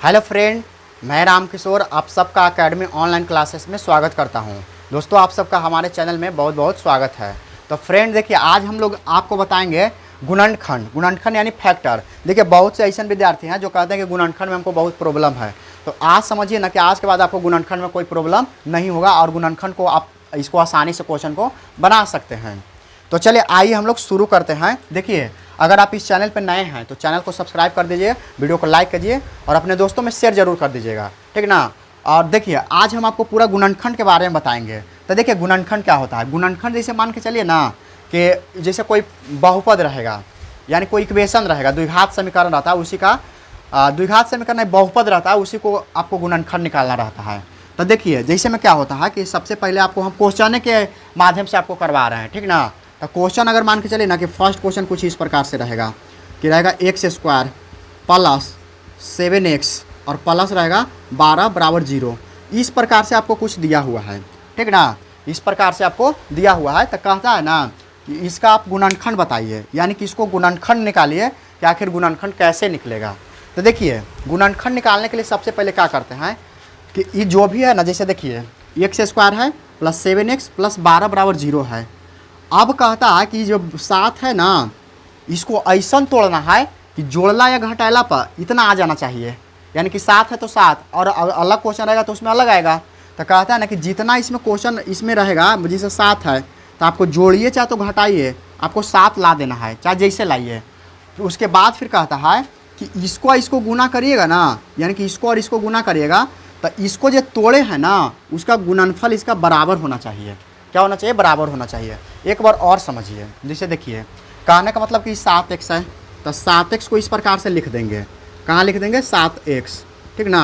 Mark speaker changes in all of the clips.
Speaker 1: Hello friend, मैं रामकिशोर आप सबका एकेडमी ऑनलाइन क्लासेस में स्वागत करता हूं। दोस्तों, आप सबका हमारे चैनल में बहुत बहुत स्वागत है। तो फ्रेंड देखिए, आज हम लोग आपको बताएंगे गुणनखंड यानी फैक्टर। देखिए, बहुत से ऐसे विद्यार्थी हैं जो कहते हैं कि गुणनखंड में हमको बहुत प्रॉब्लम है। तो आज समझिए ना कि आज के बाद आपको गुणनखंड में कोई प्रॉब्लम नहीं होगा और गुणनखंड को आप इसको आसानी से क्वेश्चन को बना सकते हैं। तो चलिए आइए हम लोग शुरू करते हैं। देखिए, अगर आप इस चैनल पर नए हैं तो चैनल को सब्सक्राइब कर दीजिए, वीडियो को लाइक कीजिए और अपने दोस्तों में शेयर जरूर कर दीजिएगा, ठीक ना। और देखिए, आज हम आपको पूरा गुणनखंड के बारे में बताएंगे। तो देखिए, गुणनखंड क्या होता है। गुणनखंड जैसे मान के चलिए ना कि जैसे कोई बहुपद रहेगा, यानी कोई इक्वेशन रहेगा, द्विघात समीकरण रहता है, उसी का द्विघात समीकरण बहुपद रहता है, उसी को आपको गुणनखंड निकालना रहता है। तो देखिए, जैसे में क्या होता है कि सबसे पहले आपको हम क्वेश्चन के माध्यम से आपको करवा रहे हैं, ठीक ना। तो क्वेश्चन अगर मान के चलिए ना कि फर्स्ट क्वेश्चन कुछ इस प्रकार से रहेगा कि रहेगा एक्स स्क्वायर प्लस 7x और प्लस रहेगा 12 बराबर 0। इस प्रकार से आपको कुछ दिया हुआ है, ठीक ना। इस प्रकार से आपको दिया हुआ है। तो कहता है ना कि इसका आप गुणनखंड बताइए, यानी कि इसको गुणनखंड निकालिए कि आखिर गुणनखंड कैसे निकलेगा। तो देखिए, गुणनखंड निकालने के लिए सबसे पहले क्या करते हैं कि ये जो भी है ना, जैसे देखिए एक्स स्क्वायर है प्लस 7x प्लस 12 बराबर 0 है। अब कहता है कि जो 7 है ना, इसको ऐसा तोड़ना है कि जोड़ला या घटाला पर इतना आ जाना चाहिए, यानी कि 7 है तो 7 और अलग क्वेश्चन रहेगा तो उसमें अलग आएगा। तो कहता है ना कि जितना इसमें क्वेश्चन इसमें रहेगा, जैसे 7 है तो आपको जोड़िए चाहे तो घटाइए, आपको 7 ला देना है, चाहे जैसे लाइए। तो उसके बाद फिर कहता है कि इसको गुना करिएगा ना, यानी कि इसको और इसको गुना करिएगा तो इसको जो तोड़े हैं ना, उसका गुणनफल इसका बराबर होना चाहिए। क्या होना चाहिए? बराबर होना चाहिए। एक बार और समझिए, जैसे देखिए, कहने का मतलब कि 7x है तो 7x को इस प्रकार से लिख देंगे। कहाँ लिख देंगे? 7x, ठीक ना।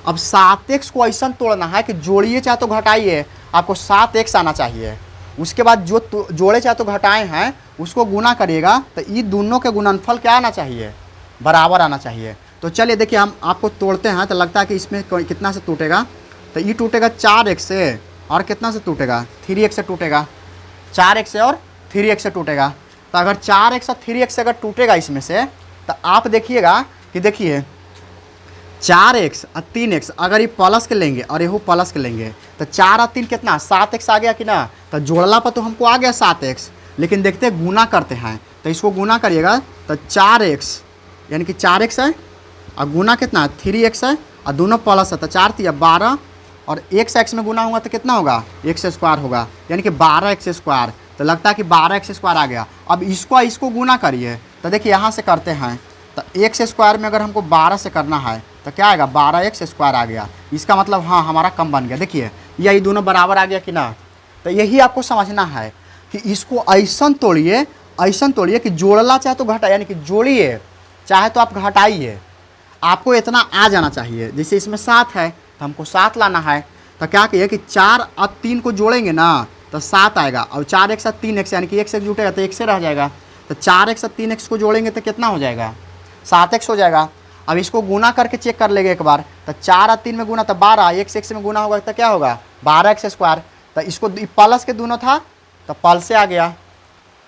Speaker 1: अब 7x को ऐसा तोड़ना है कि जोड़िए चाहे तो घटाइए, आपको 7x आना चाहिए। उसके बाद जो जोड़े चाहे तो घटाए हैं उसको गुना करिएगा तो ये दोनों के गुणनफल क्या आना चाहिए? बराबर आना चाहिए। तो चलिए देखिए, हम आपको तोड़ते हैं तो लगता है कि इसमें कितना से टूटेगा। तो ये टूटेगा 4x से, और कितना से टूटेगा? 3x से टूटेगा। 4x से और 3x से टूटेगा। तो अगर 4x और 3x से अगर टूटेगा इसमें से, तो आप देखिएगा कि देखिए 4x और 3x अगर ये प्लस के लेंगे और ये प्लस के लेंगे तो 4 और 3 कितना? 7x आ गया कि ना। तो जोड़ला पर तो हमको आ गया 7x, लेकिन देखते हैं गुना करते हैं। तो इसको गुना करिएगा तो 4x यानी कि 4x है और गुना कितना? 3x है और दोनों प्लस है तो 4 3 12 और x में गुना होगा तो कितना होगा? एक्स स्क्वायर होगा, यानी कि 12x स्क्वायर। तो लगता है कि 12x स्क्वायर आ गया। अब इसको गुना करिए तो देखिए यहाँ से करते हैं तो x स्क्वायर में अगर हमको 12 से करना है तो क्या आएगा? 12x स्क्वायर आ गया। इसका मतलब हाँ, हमारा कम बन गया। देखिए, यही दोनों बराबर आ गया कि ना। तो यही आपको समझना है कि इसको ऐसा तोड़िए कि जोड़ला चाहे तो घटा, यानी कि जोड़िए चाहे तो आप घटाइए, आपको इतना आ जाना चाहिए। जैसे इसमें 7 है तो हमको 7 लाना है। तो क्या कहिए कि 4 और 3 को जोड़ेंगे ना तो 7 आएगा, और 4x और 3x यानी कि x जुटेगा तो x से रह जाएगा। तो 4x और 3x को जोड़ेंगे तो कितना हो जाएगा? 7x हो जाएगा। अब इसको गुना करके चेक कर लेंगे एक बार। तो 4 और 3 में गुना तो 12, x में गुना होगा तो क्या होगा? 12x square. तो इसको प्लस के दोनों था तो प्लस से आ गया,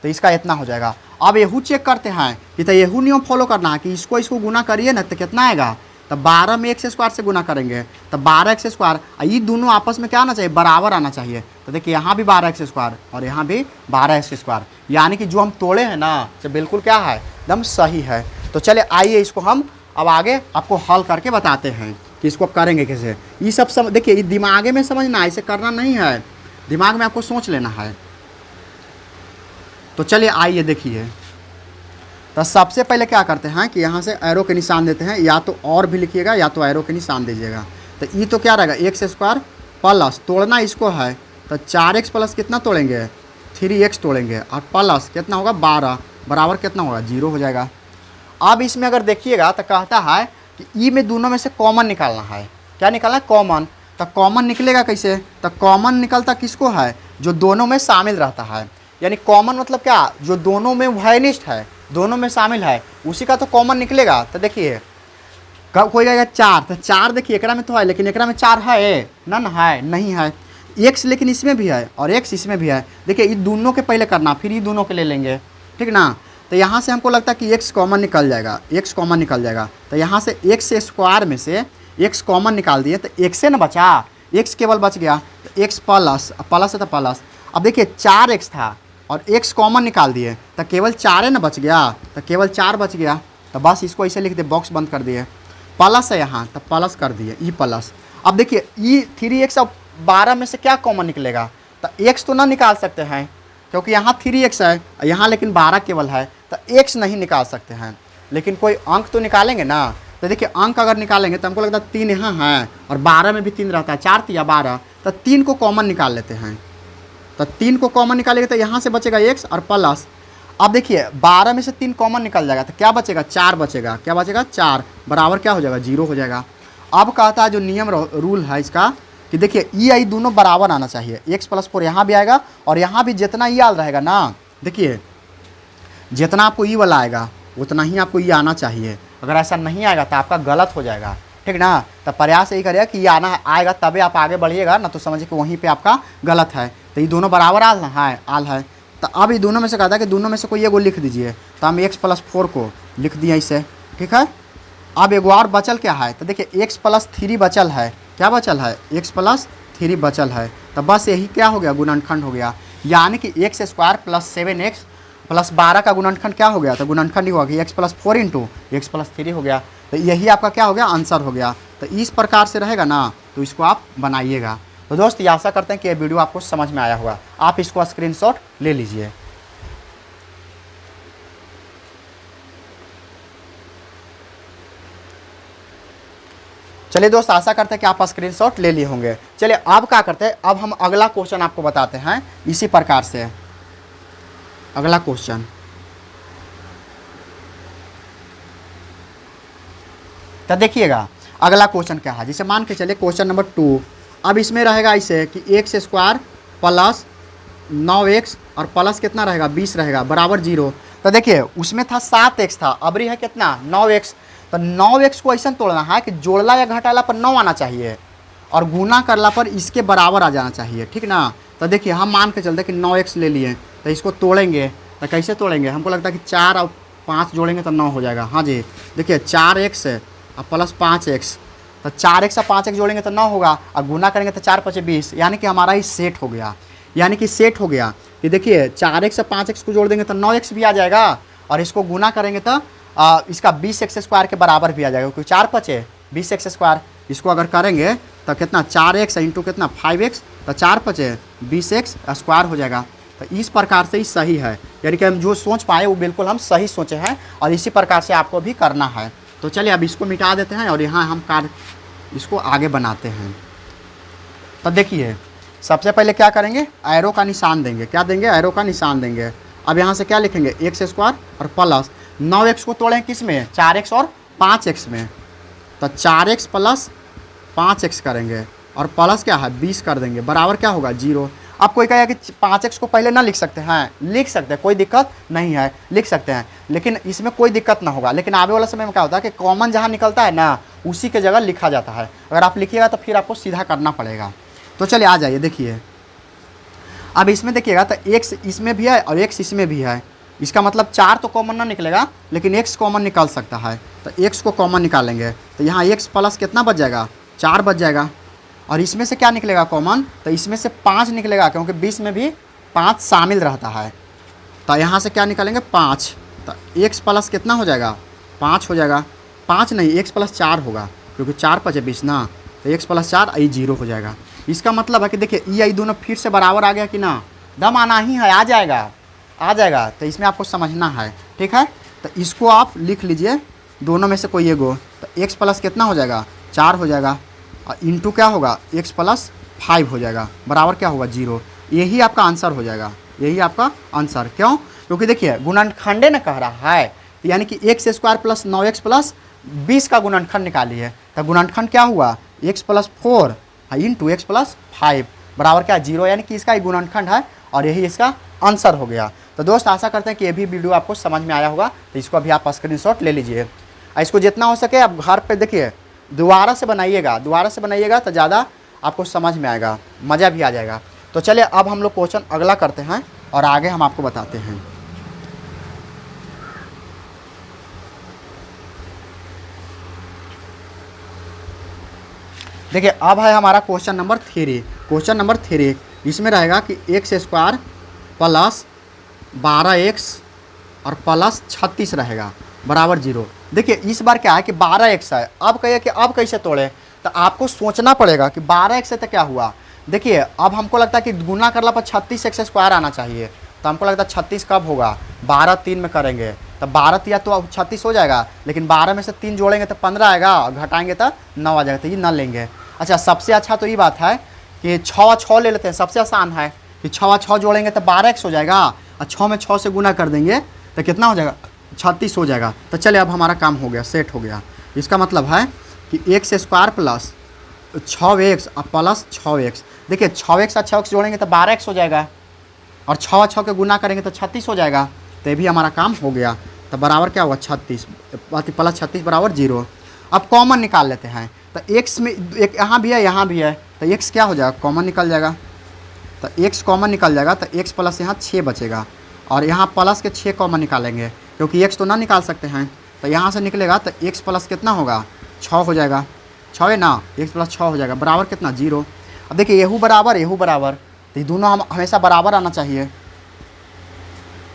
Speaker 1: तो इसका इतना हो जाएगा। अब यहू चेक करते हैं कि तो यहू नियम फॉलो करना है कि इसको गुना करिए ना तो कितना आएगा? तो 12 में x स्क्वायर से गुना करेंगे तो 12x स्क्वायर। ये दोनों आपस में क्या आना चाहिए? बराबर आना चाहिए। तो देखिए, यहाँ भी 12x स्क्वायर और यहाँ भी 12x स्क्वायर, यानी कि जो हम तोड़े हैं ना तो बिल्कुल क्या है? एकदम सही है। तो चलिए आइए इसको हम अब आगे आपको हल करके बताते हैं कि इसको करेंगे कैसे। ये सब देखिए, ये दिमाग में समझना, ऐसे करना नहीं है, दिमाग में आपको सोच लेना है। तो चलिए आइए देखिए। तो सबसे पहले क्या करते हैं कि यहाँ से एरो के निशान देते हैं, या तो और भी लिखिएगा या तो एरो के निशान दीजिएगा। तो ये तो क्या रहेगा? एक्स स्क्वायर प्लस, तोड़ना इसको है तो 4x प्लस कितना तोड़ेंगे? 3x तोड़ेंगे और प्लस कितना होगा? 12 बराबर कितना होगा? 0 हो जाएगा। अब इसमें अगर देखिएगा तो कहता है कि ई में दोनों में से कॉमन निकालना है। क्या निकालना है? कॉमन। तो कॉमन निकलेगा कैसे? तो कॉमन निकलता किसको है? जो दोनों में शामिल रहता है। यानी कॉमन मतलब क्या? जो दोनों में वैनिस्ट है, दोनों में शामिल है, उसी का तो कॉमन निकलेगा। तो देखिए, कब कोई कहेगा 4, तो 4 देखिए एकरा में तो है, लेकिन एकरा में 4 है ना है? नहीं है। x लेकिन इसमें भी है और x इसमें भी है। देखिए, ये दोनों के पहले करना, फिर ये दोनों के ले लेंगे, ठीक ना। तो यहाँ से हमको लगता है कि x कॉमन निकल जाएगा, x कॉमन निकल जाएगा। तो यहाँ से x स्क्वायर में से x कॉमन निकाल दिए तो x से ना बचा, x केवल बच गया। तो x प्लस, प्लस है तो प्लस। अब देखिए 4x था और x कॉमन निकाल दिए तो केवल 4 है ना बच गया, तो केवल 4 बच गया। तो बस इसको ऐसे लिख दे, बॉक्स बंद कर दिए। प्लस है यहाँ तो प्लस कर दिए, ई प्लस। अब देखिए ई 3x अब 12 में से क्या कॉमन निकलेगा, तो x तो ना निकाल सकते हैं क्योंकि यहाँ 3x है, यहाँ लेकिन 12 केवल है, तो x नहीं निकाल सकते हैं। लेकिन कोई अंक तो निकालेंगे ना। तो देखिए अंक अगर निकालेंगे तो हमको लगता है 3 यहाँ है और 12 में भी 3 रहता है, 4 3 12, तो 3 को कॉमन निकाल लेते हैं। तो 3 को कॉमन निकालेंगे तो यहाँ से बचेगा x और प्लस। अब देखिए 12 में से 3 कॉमन निकल जाएगा तो क्या बचेगा, 4 बचेगा। क्या बचेगा, 4 बराबर क्या हो जाएगा, 0 हो जाएगा। अब कहता है जो नियम रूल है इसका कि देखिए ई आई दोनों बराबर आना चाहिए। x प्लस 4 यहाँ भी आएगा और यहाँ भी जितना ई आल रहेगा ना, देखिए जितना आपको ई वाला आएगा उतना ही आपको ई आना चाहिए। अगर ऐसा नहीं आएगा तो आपका गलत हो जाएगा, ठीक ना। तो प्रयास यही करिएगा कि ये आएगा तभी आप आगे बढ़िए ना, तो समझिए कि वहीं पे आपका गलत है। तो ये दोनों बराबर आल है। तो अब ये दोनों में से कहता है कि दोनों में से कोई एगो लिख दीजिए। तो हम x प्लस 4 को लिख दिए इसे, ठीक है। अब एगो और बचल क्या है, तो देखिए x प्लस 3 बचल है। क्या बचल है, x प्लस 3 बचल है। तो बस यही क्या हो गया, गुणनखंड हो गया। यानी कि x square plus 7x plus 12 का गुणनखंड क्या हो गया, तो गुणनखंड ही हुआ कि x plus 4 into x plus 3 हो गया। तो यही आपका क्या हो गया, आंसर हो गया। तो इस प्रकार से रहेगा ना, तो इसको आप बनाइएगा। तो दोस्त ये आशा करते हैं कि ये वीडियो आपको समझ में आया होगा। आप इसको स्क्रीनशॉट ले लीजिए। चलिए दोस्त आशा करते हैं कि आप स्क्रीनशॉट ले लिए होंगे। चलिए अब क्या करते हैं, अब हम अगला क्वेश्चन आपको बताते हैं इसी प्रकार से। अगला क्वेश्चन तो देखिएगा अगला क्वेश्चन क्या है। जिसे मान के चलिए क्वेश्चन नंबर 2। अब इसमें रहेगा ऐसे कि x स्क्वायर प्लस 9x और प्लस कितना रहेगा, 20 रहेगा बराबर 0। तो देखिए उसमें था 7x था, अबरी है कितना, 9x। तो 9x को ऐसा तोड़ना है कि जोड़ला या घटाला पर 9 आना चाहिए और गुना करला पर इसके बराबर आ जाना चाहिए, ठीक ना। तो देखिए हम मान के चलते कि 9x ले लिए, तो इसको तोड़ेंगे। तो कैसे तोड़ेंगे, हमको लगता है कि 4 और 5 जोड़ेंगे तो 9 हो जाएगा। हाँ जी, देखिए 4x और प्लस 5x, तो 4x और 5x जोड़ेंगे तो 9 होगा और गुना करेंगे तो 4 5 20, यानी कि हमारा ही सेट हो गया। यानी कि सेट हो गया कि देखिए 4x और 5x को जोड़ देंगे तो 9x भी आ जाएगा और इसको गुना करेंगे तो इसका 20x स्क्वायर के बराबर भी आ जाएगा, क्योंकि 4 5 20x स्क्वायर। इसको अगर करेंगे तो कितना, 4x इंटू कितना 5x, तो 4 5 20x स्क्वायर हो जाएगा। तो इस प्रकार से ही सही है, यानी कि हम जो सोच पाए वो बिल्कुल हम सही सोचे हैं और इसी प्रकार से आपको भी करना है। तो चलिए अब इसको मिटा देते हैं और यहाँ हम कार्य इसको आगे बनाते हैं। तो देखिए सबसे पहले क्या करेंगे, एरो का निशान देंगे। क्या देंगे, एरो का निशान देंगे। अब यहाँ से क्या लिखेंगे, x स्क्वायर और प्लस 9x को तोड़ें किस में, 4x और 5x में। तो 4x प्लस 5x करेंगे और प्लस क्या है 20 कर देंगे, बराबर क्या होगा 0। अब कोई कहेगा कि 5x को पहले ना लिख सकते हैं, लिख सकते हैं, कोई दिक्कत नहीं है, लिख सकते हैं, लेकिन इसमें कोई दिक्कत ना होगा। लेकिन आगे वाला समय में क्या होता है कि कॉमन जहाँ निकलता है ना उसी के जगह लिखा जाता है। अगर आप लिखिएगा तो फिर आपको सीधा करना पड़ेगा। तो चलिए आ जाइए, देखिए अब इसमें देखिएगा तो x इसमें भी है और x इसमें भी है। इसका मतलब 4 तो कॉमन ना निकलेगा लेकिन x कॉमन निकल सकता है। तो x को कॉमन निकालेंगे तो यहाँ x प्लस कितना बच जाएगा, 4 बच जाएगा। और इसमें से क्या निकलेगा कॉमन, तो इसमें से 5 निकलेगा क्योंकि 20 में भी 5 शामिल रहता है। तो यहाँ से क्या निकालेंगे 5, तो x प्लस कितना हो जाएगा 5 हो जाएगा। 5 नहीं, x प्लस 4 होगा क्योंकि 4 5 20 ना, तो x प्लस 4 आई 0 हो जाएगा। इसका मतलब है कि देखिए ई आई दोनों फिर से बराबर आ गया कि ना, दम आना ही है, आ जाएगा। तो इसमें आपको समझना है, ठीक है। तो इसको आप लिख लीजिए दोनों में से कोई एगो। तो x प्लस कितना हो जाएगा 4 हो जाएगा और इंटू क्या होगा x प्लस 5 हो जाएगा, बराबर क्या होगा 0। यही आपका आंसर हो जाएगा, यही आपका आंसर। क्यों, क्योंकि देखिए गुणनखंडे न कह रहा है, यानी कि x square plus 9x plus 20 का गुणनखंड निकालिए। तो गुणनखंड क्या हुआ, x plus 4 into x plus 5 बराबर क्या 0, यानी कि इसका ही गुणनखंड है और यही इसका आंसर हो गया। तो दोस्त आशा करते हैं कि ये भी वीडियो आपको समझ में आया होगा। तो इसको अभी आप स्क्रीनशॉट ले लीजिए। इसको जितना हो सके आप घर पे देखिए दोबारा से बनाइएगा तो ज़्यादा आपको समझ में आएगा, मज़ा भी आ जाएगा। तो चलिए अब हम लोग क्वेश्चन अगला करते हैं और आगे हम आपको बताते हैं। देखिए अब है हमारा क्वेश्चन नंबर 3। क्वेश्चन नंबर 3 इसमें रहेगा कि एक्स स्क्वायर प्लस 12x और प्लस 36 रहेगा बराबर 0। देखिए इस बार क्या है कि 12x है, अब कहिए कि अब कैसे तोड़े, तो आपको सोचना पड़ेगा कि 12x से तो क्या हुआ। देखिए अब हमको लगता है कि गुना करला पर 36x स्क्वायर आना चाहिए, तो हमको लगता है 36 कब होगा, 12 3 में करेंगे तो 12 या तो 36 हो जाएगा, लेकिन 12 में से 3 जोड़ेंगे तो 15 आएगा, घटाएंगे तो 9 आ जाएगा, तो ये न लेंगे। अच्छा सबसे अच्छा तो ये बात है कि 6 ले लेते हैं, सबसे आसान है कि 6 जोड़ेंगे तो 12x हो जाएगा, और 6 में 6 से गुना कर देंगे तो कितना हो जाएगा, 36 हो जाएगा। तो चलिए अब हमारा काम हो गया, सेट हो गया। इसका मतलब है कि एक्स स्क्वायर प्लस 6x और प्लस 6x। देखिए 6x और 6x जोड़ेंगे तो 12x हो जाएगा, और 6 के गुना करेंगे तो 36 हो जाएगा, तो ये भी हमारा काम हो गया। तो बराबर क्या हुआ 36 प्लस 36 बराबर 0। अब कॉमन निकाल लेते हैं, तो x में एक यहाँ भी है यहाँ भी है, तो x क्या हो जाएगा, कॉमन निकल जाएगा, तो x कॉमन निकल जाएगा, तो x प्लस यहाँ 6 बचेगा, और यहाँ प्लस के 6 कॉमन निकालेंगे क्योंकि x तो ना निकाल सकते हैं, तो यहाँ से निकलेगा तो x प्लस कितना होगा 6 हो जाएगा, 6 है ना, x प्लस 6 हो जाएगा बराबर कितना 0। अब देखिए यहू बराबर तो ये दोनों हम हमेशा बराबर आना चाहिए,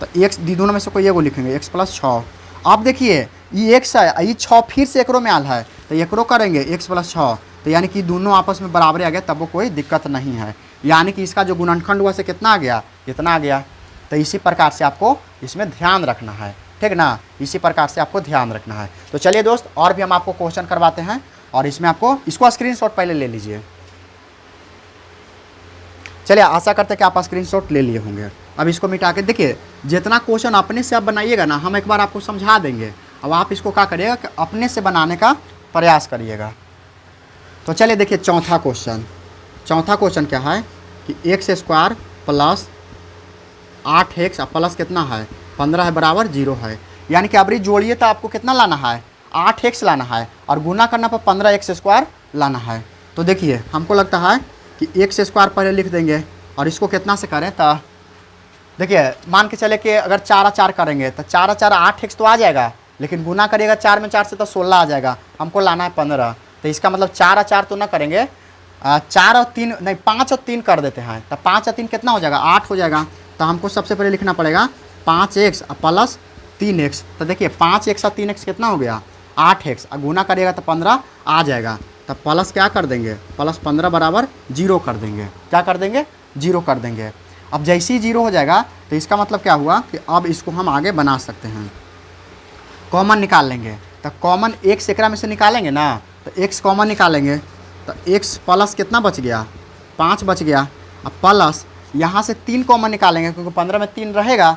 Speaker 1: तो x दोनों में से कोई एगो लिखेंगे x प्लस 6। अब देखिए ये x है, ये 6 फिर से एकरो में आल है, तो एकरो करेंगे x प्लस 6, तो यानी कि दोनों आपस में बराबर आ गया, तब वो कोई दिक्कत नहीं है, यानी कि इसका जो गुणनखंड हुआ से कितना आ गया, इतना आ गया। तो इसी प्रकार से आपको इसमें ध्यान रखना है, ठीक ना, इसी प्रकार से आपको ध्यान रखना है। तो चलिए दोस्त और भी हम आपको क्वेश्चन करवाते हैं, और इसमें आपको इसको स्क्रीनशॉट पहले ले लीजिए। चलिए आशा करते हैं कि आप स्क्रीनशॉट ले लिए होंगे। अब इसको मिटा के देखिए, जितना क्वेश्चन अपने से आप बनाइएगा ना, हम एक बार आपको समझा देंगे, अब आप इसको क्या करिएगा कि अपने से बनाने का प्रयास करिएगा। तो चलिए देखिए चौथा क्वेश्चन क्या है कि x square plus 8x plus कितना है 15 है बराबर 0 है, यानी कि अबरी जोड़िए तो आपको कितना लाना है 8x लाना है, और गुना करना पर 15x स्क्वायर लाना है। तो देखिए हमको लगता है कि एक्स स्क्वायर पहले लिख देंगे, और इसको कितना से करें, तो देखिए मान के चले कि अगर 4 4 करेंगे तो 4 4 8x तो आ जाएगा, लेकिन गुना करिएगा 4 में 4 से तो 16 आ जाएगा, हमको लाना है 15। तो इसका मतलब 4 4 तो ना करेंगे, 4 और 3 नहीं 5 और 3 कर देते हैं, तो 5 और 3 कितना हो जाएगा 8 हो जाएगा। तो हमको सबसे पहले लिखना पड़ेगा 5x प्लस 3x। तो देखिए 5x और 3x कितना हो गया 8x, और गुना करिएगा तो 15 आ जाएगा, तो प्लस क्या कर देंगे, प्लस 15 बराबर 0 कर देंगे, क्या कर देंगे 0 कर देंगे। अब जैसे ही 0 हो जाएगा तो इसका मतलब क्या हुआ कि अब इसको हम आगे बना सकते हैं, कॉमन निकाल लेंगे। तो कॉमन x एकरा में से निकालेंगे ना, तो x कॉमन निकालेंगे, तो x प्लस कितना बच गया 5 बच गया, अब प्लस यहाँ से 3 कॉमन निकालेंगे क्योंकि 15 में 3 रहेगा,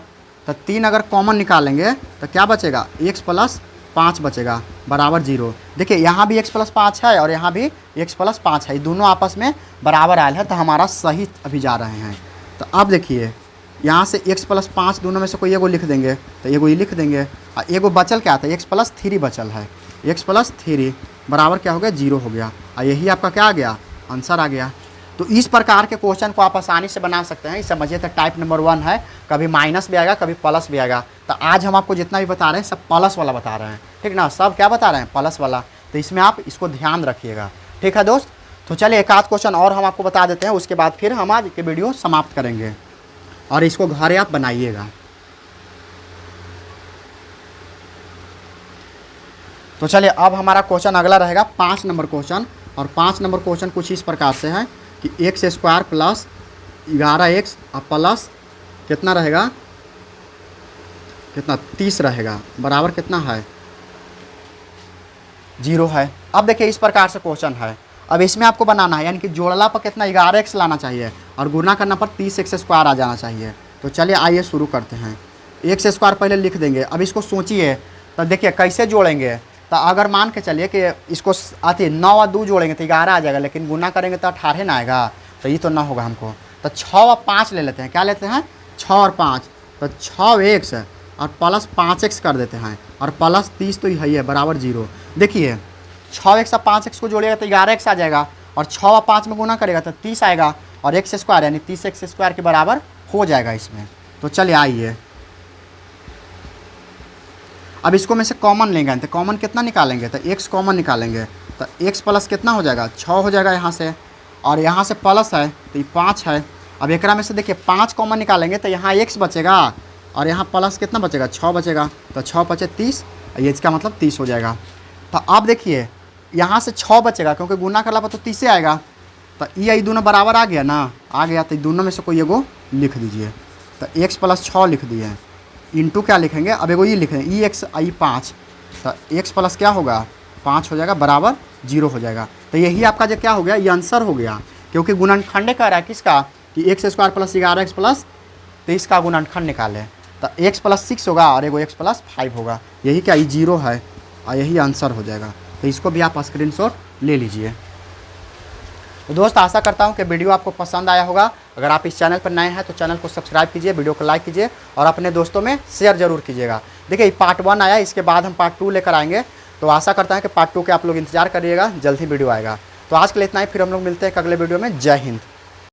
Speaker 1: तो 3 अगर कॉमन निकालेंगे तो क्या बचेगा x प्लस 5 बचेगा बराबर 0। देखिए यहाँ भी x प्लस 5 है और यहाँ भी x प्लस 5 है, दोनों आपस में बराबर आयल है, तो हमारा सही अभी जा रहे हैं। तो अब देखिए यहाँ से x प्लस 5 दोनों में से कोई एगो लिख देंगे, तो एगो ये लिख देंगे, और एगो बचल क्या था x प्लस 3 बचल है, x प्लस 3 बराबर क्या हो गया 0 हो गया, और यही आपका क्या आ गया आंसर आ गया। तो इस प्रकार के क्वेश्चन को आप आसानी से बना सकते हैं, समझिए तो टाइप नंबर 1 है, कभी माइनस भी आएगा कभी प्लस भी आएगा। तो आज हम आपको जितना भी बता रहे हैं सब प्लस वाला बता रहे हैं, ठीक ना, सब क्या बता रहे हैं प्लस वाला, तो इसमें आप इसको ध्यान रखिएगा, ठीक है दोस्त। तो चलिए एक आध क्वेश्चन और हम आपको बता देते हैं, उसके बाद फिर हम आज की वीडियो समाप्त करेंगे, और इसको घर आप बनाइएगा। तो चलिए अब हमारा क्वेश्चन अगला रहेगा 5 नंबर क्वेश्चन, और 5 नंबर क्वेश्चन कुछ इस प्रकार से है कि x square plus 11x plus कितना रहेगा, कितना 30 रहेगा बराबर कितना है 0 है। अब देखिए इस प्रकार से क्वेश्चन है, अब इसमें आपको बनाना है, यानी कि जोड़ला पर कितना 11x लाना चाहिए और गुना करना पर 30x स्क्वायर आ जाना चाहिए। तो चलिए आइए शुरू करते हैं। एक्स स्क्वायर पहले लिख देंगे, अब इसको सोचिए, तो देखिए कैसे जोड़ेंगे। तो अगर मान के चलिए कि इसको आती 9 और 2 जोड़ेंगे तो 11 आ जाएगा, लेकिन गुना करेंगे तो 18 ना आएगा, तो ये तो ना होगा हमको। तो 6 और 5 ले लेते हैं, क्या लेते हैं 6 और 5, तो 6x और प्लस 5x कर देते हैं, और प्लस 30 तो यही है बराबर 0। देखिए 6x और 5x को जोड़िएगा तो 11x आ जाएगा, और 6 और 5 में गुना करेगा तो 30 आएगा, और एक्स स्क्वायर यानी 30x स्क्वायर के बराबर हो जाएगा इसमें। तो चलिए आइए अब इसको में से कॉमन लेंगे, तो कॉमन कितना निकालेंगे, तो x कॉमन निकालेंगे, तो एक्स प्लस कितना हो जाएगा 6 हो जाएगा यहाँ से, और यहाँ से प्लस है तो ये 5 है। अब एकरा में से देखिए 5 कॉमन निकालेंगे तो यहाँ एक्स बचेगा और यहाँ प्लस कितना बचेगा 6 बचेगा, तो 6 बचे 30, ये इसका मतलब 30 हो जाएगा। तो अब देखिए यहाँ से 6 बचेगा क्योंकि गुना करला पर तो 30 आएगा, तो ये दोनों बराबर आ गया ना, आ गया तो दोनों में से कोई एगो लिख दीजिए। तो एक्स प्लस 6 लिख दिए, इंटू क्या लिखेंगे, अब एगो ये लिखेंगे ई एक्स आई 5, तो एक्स प्लस क्या होगा 5 हो जाएगा बराबर 0 हो जाएगा। तो यही आपका जो क्या हो गया, ये आंसर हो गया, क्योंकि गुणनखंड कह रहा है किसका कि x square plus 11x plus 23 का गुणनखंड निकालें। तो एक्स प्लस 6 होगा और एगो एक्स प्लस 5 होगा, यही क्या ये 0 है और यही आंसर हो जाएगा। तो इसको भी आप स्क्रीनशॉट ले लीजिए। तो दोस्त आशा करता हूँ कि वीडियो आपको पसंद आया होगा। अगर आप इस चैनल पर नए हैं तो चैनल को सब्सक्राइब कीजिए, वीडियो को लाइक कीजिए और अपने दोस्तों में शेयर जरूर कीजिएगा। देखिए पार्ट 1 आया, इसके बाद हम पार्ट 2 लेकर आएंगे, तो आशा करता है कि पार्ट 2 के आप लोग इंतजार करिएगा, जल्द ही वीडियो आएगा। तो आज के लिए इतना ही, फिर हम लोग मिलते हैं अगले वीडियो में। जय हिंद।